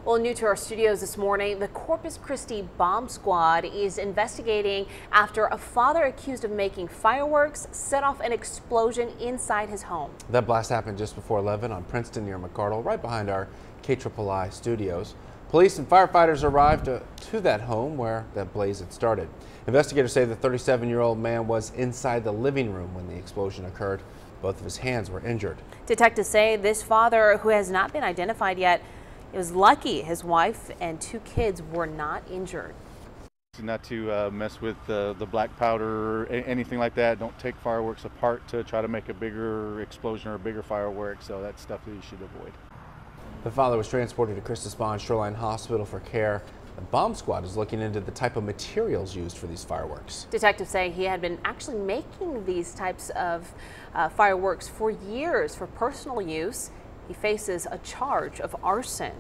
Well, new to our studios this morning, the Corpus Christi bomb squad is investigating after a father accused of making fireworks set off an explosion inside his home. That blast happened just before 11 on Prinston near McCardle, right behind our Kiiitv studios. Police and firefighters arrived to that home where that blaze had started. Investigators say the 37-year-old man was inside the living room when the explosion occurred. Both of his hands were injured. Detectives say this father, who has not been identified yet, it was lucky his wife and 2 kids were not injured. Not to mess with the black powder or anything like that. Don't take fireworks apart to try to make a bigger explosion or a bigger firework. So that's stuff that you should avoid. The father was transported to Christus Shoreline Hospital for care. The bomb squad is looking into the type of materials used for these fireworks. Detectives say he had been actually making these types of fireworks for years for personal use. He faces a charge of arson.